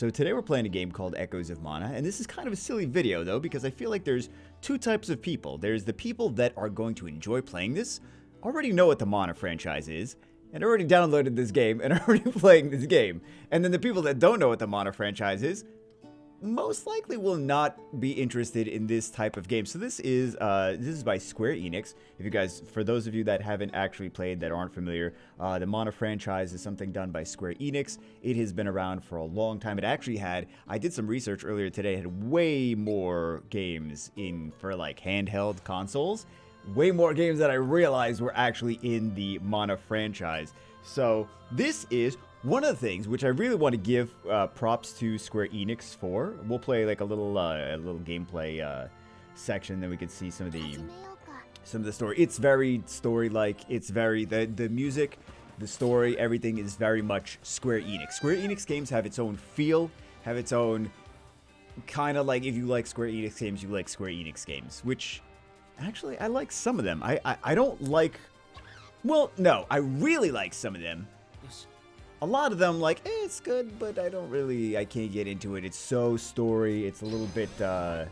So today we're playing a game called Echoes of Mana, and this is kind of a silly video though, because I feel like there's two types of people. There's the people that are going to enjoy playing this, already know what the Mana franchise is, and already downloaded this game and are already playing this game. And then the people that don't know what the Mana franchise is, most likely will not be interested in this type of game. So this is by Square-Enix. If you guys, for those of you that haven't actually played, that aren't familiar, the Mana franchise is something done by Square-Enix. It has been around for a long time. It actually had, I did some research earlier today, it had way more games for like handheld consoles. Way more games that I realized were actually in the Mana franchise. So this is one of the things which I really want to give props to Square-Enix for. We'll play like a little gameplay section, then we can see some of the story. It's very story-like. It's very the music, the story, everything is very much Square-Enix. Square-Enix games have its own feel, have its own kind of like, if you like Square-Enix games, you like Square-Enix games, which actually I like some of them. I don't like, well, no, I really like some of them. A lot of them, like, it's good, but I can't get into it. It's so story. It's a little bit, I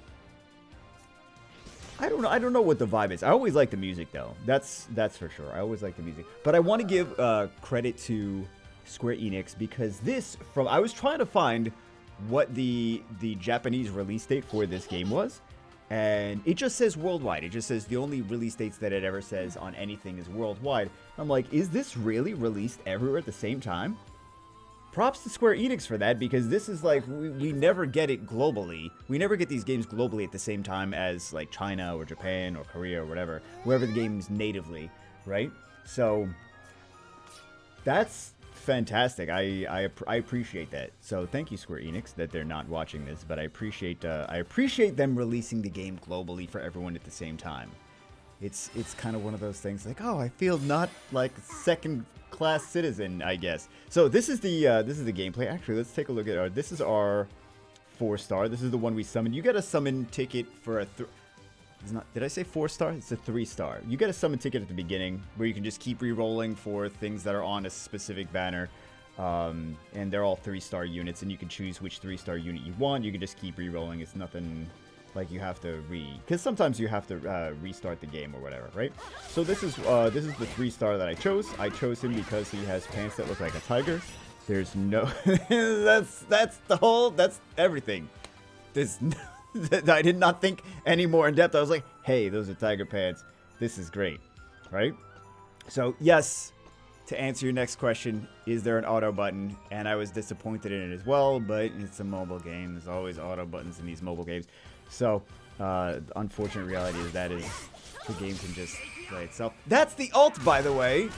don't know what the vibe is. I always like the music, though. That's for sure. I always like the music. But I want to give credit to Square-Enix because I was trying to find what the Japanese release date for this game was. And it just says worldwide. It just says the only release dates that it ever says on anything is worldwide. I'm like, is this really released everywhere at the same time? Props to Square Enix for that, because this is like, we never get it globally. We never get these games globally at the same time as like China or Japan or Korea or whatever, wherever the game's natively, right? So that's fantastic. I appreciate that. So thank you, Square Enix, that they're not watching this, but I appreciate them releasing the game globally for everyone at the same time. It's kind of one of those things like, oh, I feel not like second-class citizen, I guess. So this is the gameplay. Actually, let's take a look at this is our 4-star. This is the one we summoned. You get a summon ticket for did I say 4-star? It's a 3-star. You get a summon ticket at the beginning where you can just keep re-rolling for things that are on a specific banner. And they're all 3-star units, and you can choose which 3-star unit you want. You can just keep re-rolling. It's nothing like you have to because sometimes you have to restart the game or whatever, right? So this is the 3-star that I chose. I chose him because he has pants that look like a tiger. There's no that's everything. There's no I did not think any more in depth. I was like, hey, those are tiger pants. This is great, right? So, yes, to answer your next question, is there an auto button? And I was disappointed in it as well, but it's a mobile game. There's always auto buttons in these mobile games. So, the unfortunate reality is the game can just play itself. That's the ult, by the way.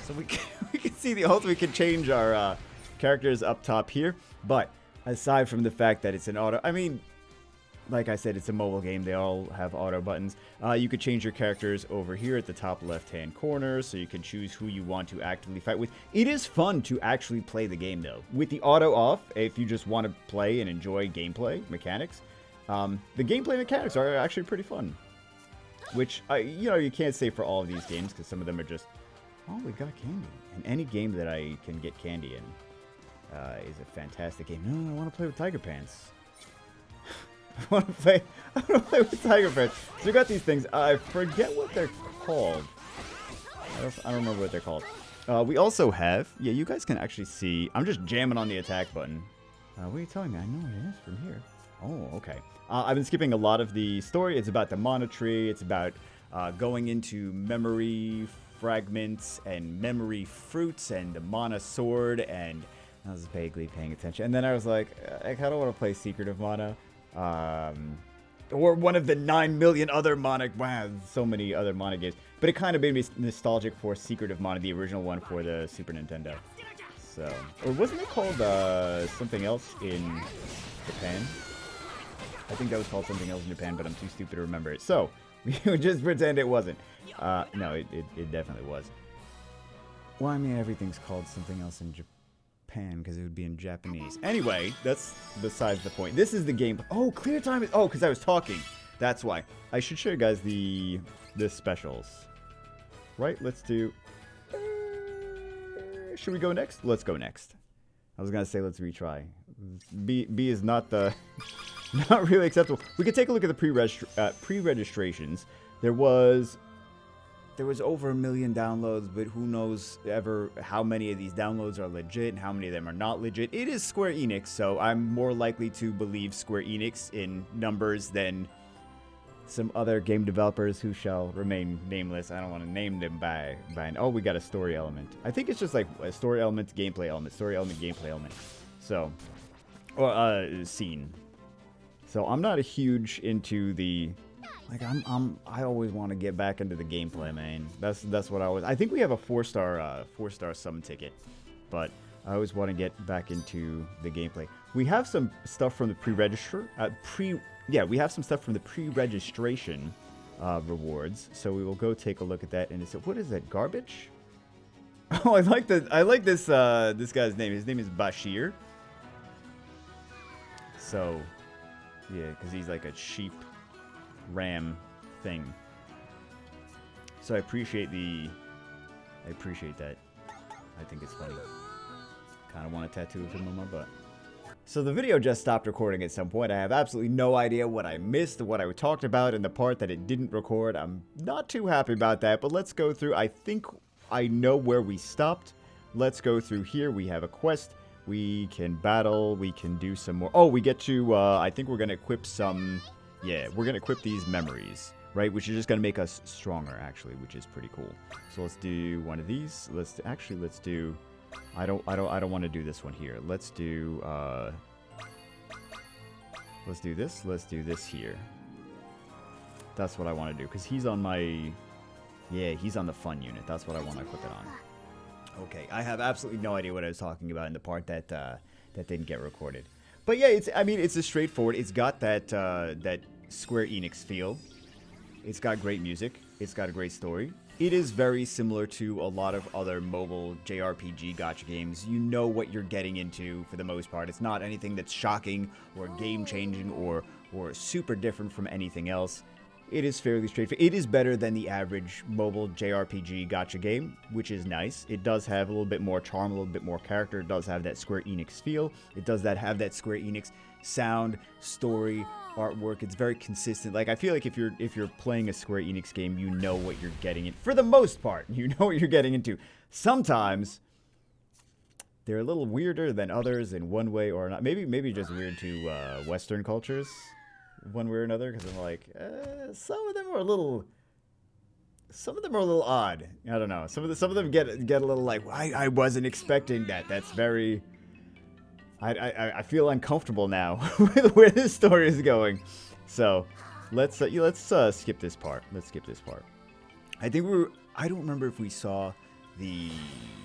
So we can see the ult. We can change our characters up top here, but aside from the fact that it's an auto, I mean, like I said, it's a mobile game. They all have auto buttons. You could change your characters over here at the top left-hand corner, so you can choose who you want to actively fight with. It is fun to actually play the game, though. With the auto off, if you just want to play and enjoy gameplay mechanics, the gameplay mechanics are actually pretty fun. Which, you can't say for all of these games, because some of them are just, oh, we got candy. And any game that I can get candy in is a fantastic game. No, I want to play with Tiger Pants. I want to play with Tiger Pants. So we got these things. I forget what they're called. I don't remember what they're called. We also have, you guys can actually see. I'm just jamming on the attack button. What are you telling me? I know what it is from here. Oh, okay. I've been skipping a lot of the story. It's about the Mana Tree. It's about going into memory fragments and memory fruits and the Mana Sword, and I was vaguely paying attention. And then I was like, I kind of want to play Secret of Mana. Or one of the 9 million other Mana, wow, so many other Mana games. But it kind of made me nostalgic for Secret of Mana, the original one for the Super Nintendo. So, or wasn't it called something else in Japan? I think that was called something else in Japan, but I'm too stupid to remember it. So, we would just pretend it wasn't. No, it definitely was. Well, I mean, everything's called something else in Japan, because it would be in Japanese. Anyway, that's besides the point. This is the game. Oh, clear time. Oh, because I was talking. That's why. I should show you guys the specials. Right? Let's do... should we go next? Let's go next. I was going to say let's retry. B is not the not really acceptable. We could take a look at the pre-registrations. There was over 1 million downloads, but who knows ever how many of these downloads are legit and how many of them are not legit. It is Square-Enix, so I'm more likely to believe Square-Enix in numbers than some other game developers who shall remain nameless. I don't want to name them by oh, we got a story element. I think it's just like a story element, gameplay element, story element, gameplay element. So, or scene. So I'm not a huge into the, like I always want to get back into the gameplay, man. That's what I always. I think we have a 4-star summon ticket, but I always want to get back into the gameplay. We have some stuff from the we have some stuff from the pre-registration rewards. So we will go take a look at that. And it's, what is that, garbage? Oh, I like this this guy's name. His name is Bashir. So, yeah, because he's like a sheep ram thing. So I appreciate that. I think it's funny. Kind of want a tattoo of him on my butt. So the video just stopped recording at some point. I have absolutely no idea what I missed, what I talked about in the part that it didn't record. I'm not too happy about that, but let's go through. I think I know where we stopped. Let's go through here. We have a quest. We can battle. We can do some more. Oh, we get to, I think we're going to equip some, yeah, we're going to equip these memories, right? Which is just going to make us stronger, actually, which is pretty cool. So let's do one of these. Let's do, I don't want to do this one here. Let's do this. Let's do this here. That's what I want to do, because he's on my, yeah, he's on the fun unit. That's what I want to equip it on. Okay, I have absolutely no idea what I was talking about in the part that that didn't get recorded. But yeah, I mean, it's a straightforward. It's got that that Square-Enix feel. It's got great music. It's got a great story. It is very similar to a lot of other mobile JRPG gacha games. You know what you're getting into for the most part. It's not anything that's shocking or game-changing or super different from anything else. It is fairly straightforward. It is better than the average mobile JRPG gacha game, which is nice. It does have a little bit more charm, a little bit more character. It does have that Square-Enix feel. It does have that Square-Enix sound, story, artwork. It's very consistent. Like, I feel like if you're playing a Square-Enix game, you know what you're getting in. For the most part, you know what you're getting into. Sometimes they're a little weirder than others in one way or not. Maybe just weird to Western cultures, one way or another. Because I'm like, some of them are a little odd. I don't know. Some of them get a little like, I wasn't expecting that. That's very. I feel uncomfortable now with where this story is going. So let's skip this part. Let's skip this part. I think I don't remember if we saw the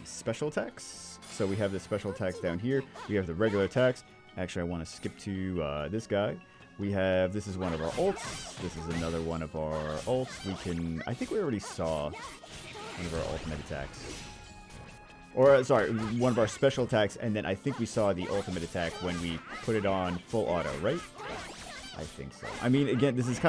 special attacks. So we have the special attacks down here. We have the regular attacks. Actually, I want to skip to this guy. We have, this is one of our ults. This is another one of our ults. I think we already saw one of our ultimate attacks. Or, sorry, one of our special attacks, and then I think we saw the ultimate attack when we put it on full auto, right? I think so. I mean, again, this is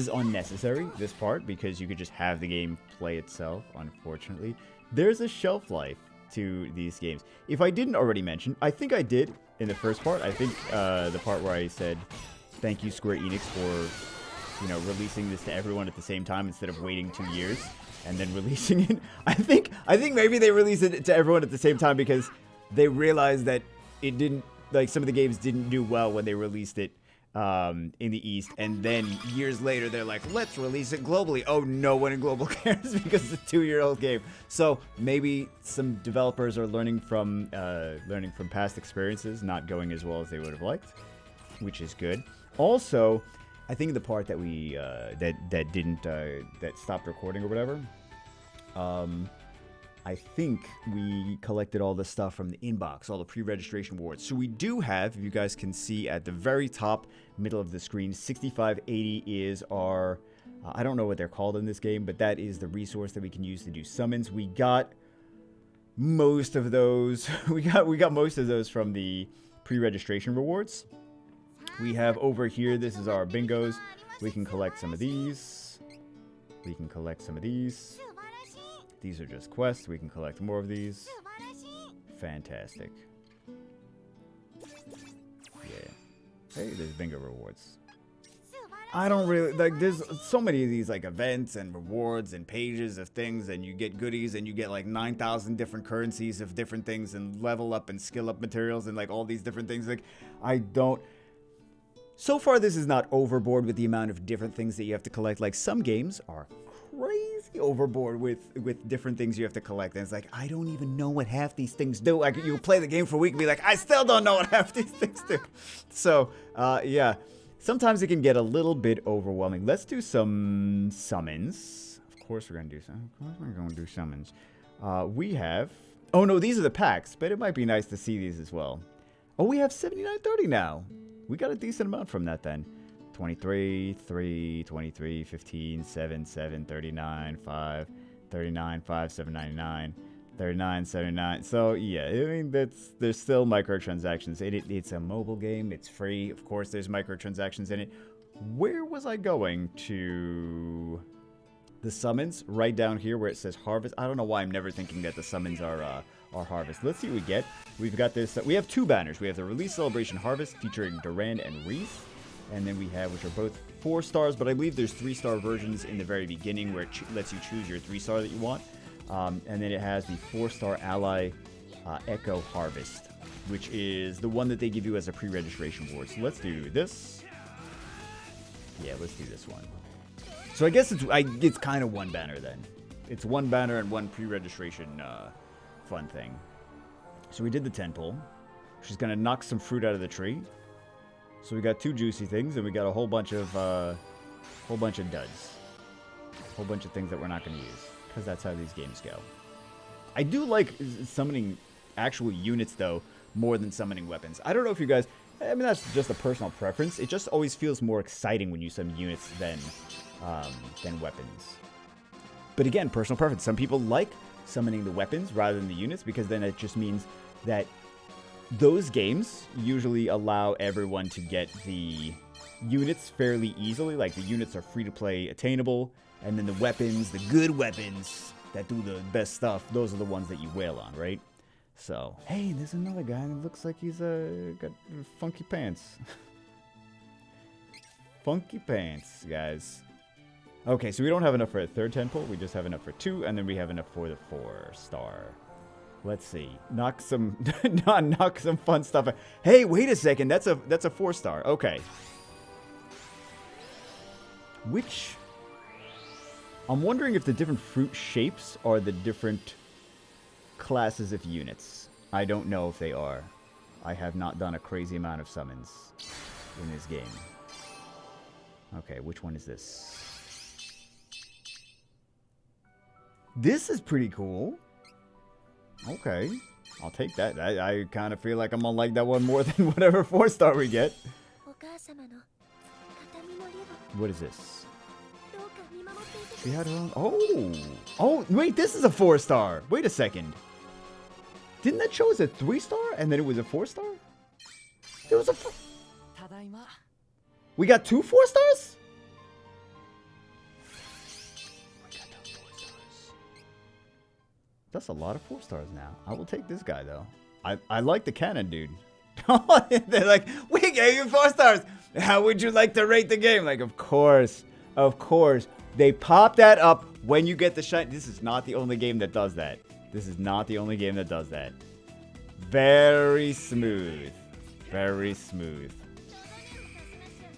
unnecessary, this part, because you could just have the game play itself, unfortunately. There's a shelf life to these games. If I didn't already mention, I think I did in the first part. I think the part where I said, thank you, Square-Enix, for, you know, releasing this to everyone at the same time instead of waiting 2 years. And then releasing it. I think maybe they released it to everyone at the same time because they realized that it didn't, like, some of the games didn't do well when they released it in the East, and then years later they're like, let's release it globally. Oh, no one in global cares because it's a 2-year-old game. So maybe some developers are learning from past experiences not going as well as they would have liked, which is good. Also, I think the part that we that stopped recording or whatever, I think we collected all the stuff from the inbox, all the pre-registration rewards. So we do have, if you guys can see at the very top middle of the screen, 6580 is our, I don't know what they're called in this game, but that is the resource that we can use to do summons. We got most of those. we got most of those from the pre-registration rewards. We have over here, this is our bingos. We can collect some of these. We can collect some of these. These are just quests. We can collect more of these. Fantastic. Yeah. Hey, there's bingo rewards. I don't really like. There's so many of these like events and rewards and pages of things, and you get goodies, and you get like 9,000 different currencies of different things, and level up and skill up materials, and like all these different things. Like, I don't. So far, this is not overboard with the amount of different things that you have to collect. Like, some games are crazy overboard with different things you have to collect, and it's like, I don't even know what half these things do. Like, you play the game for a week and be like, I still don't know what half these things do. So, yeah. Sometimes it can get a little bit overwhelming. Let's do some summons. Of course we're going to do some. Of course we're going to do summons. We have... Oh, no, these are the packs, but it might be nice to see these as well. Oh, we have 7930 now. We got a decent amount from that then. 23, 3, 23, 15, 7, 7, 39, 5, 39, 5, 799, 39, 79. So, yeah, I mean, there's still microtransactions in it. It's a mobile game. It's free. Of course, there's microtransactions in it. Where was I going to... The summons? Right down here where it says harvest. I don't know why I'm never thinking that the summons are harvest. Let's see what we get. We've got this... we have two banners. We have the Release Celebration Harvest featuring Duran and Reese. And then we have, which are both 4 stars, but I believe there's 3-star versions in the very beginning where it lets you choose your 3-star that you want. And then it has the 4-star Ally Echo Harvest, which is the one that they give you as a pre-registration reward. So let's do this. Yeah, let's do this one. So I guess it's kind of one banner then. It's one banner and one pre-registration fun thing. So we did the 10 pull. She's going to knock some fruit out of the tree. So we got 2 juicy things, and we got a whole bunch of duds. A whole bunch of things that we're not going to use. Because that's how these games go. I do like summoning actual units, though, more than summoning weapons. I don't know if you guys... I mean, that's just a personal preference. It just always feels more exciting when you summon units than weapons. But again, personal preference. Some people like summoning the weapons rather than the units, because then it just means that those games usually allow everyone to get the units fairly easily. Like, the units are free-to-play attainable. And then the weapons, the good weapons that do the best stuff, those are the ones that you wail on, right? So, hey, there's another guy that looks like he's got funky pants. Funky pants, guys. Okay, so we don't have enough for a 3rd 10 pull. We just have enough for 2, and then we have enough for the 4-star. Let's see. Knock some fun stuff out. Hey, wait a second. That's a 4-star. Okay. Which... I'm wondering if the different fruit shapes are the different classes of units. I don't know if they are. I have not done a crazy amount of summons in this game. Okay, which one is this? This is pretty cool. Okay, I'll take that. I kind of feel like I'm gonna like that one more than whatever 4-star we get. What is this? She had her own... Oh, wait, this is a 4-star. Wait a second. Didn't that show us a 3-star and then it was a 4-star? There was a... We got 2 4-stars? We got 2 4-stars. That's a lot of 4-stars now. I will take this guy, though. I like the cannon, dude. They're like, we gave you 4 stars. How would you like to rate the game? Like, of course. Of course. They pop that up when you get the shine. This is not the only game that does that. This is not the only game that does that. Very smooth. Very smooth.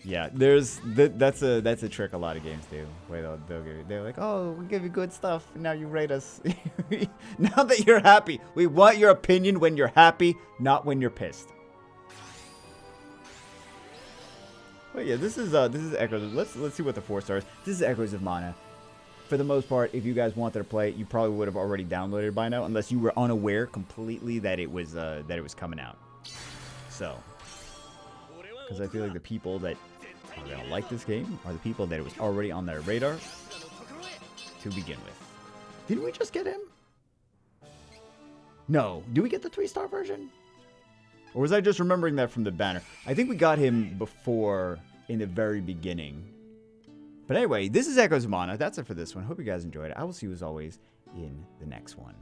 Yeah, that's a trick a lot of games do. Where they're like, oh, we give you good stuff. Now you rate us. Now that you're happy, we want your opinion when you're happy, not when you're pissed. But yeah, this is Echoes. Let's see what the 4-star is. This is Echoes of Mana. For the most part, if you guys wanted to play it, you probably would have already downloaded it by now, unless you were unaware completely that it was coming out. So, because I feel like the people that are gonna like this game are the people that it was already on their radar to begin with. Did we just get him? No. Do we get the 3-star version? Or was I just remembering that from the banner? I think we got him before in the very beginning. But anyway, this is Echoes of Mana. That's it for this one. Hope you guys enjoyed it. I will see you as always in the next one.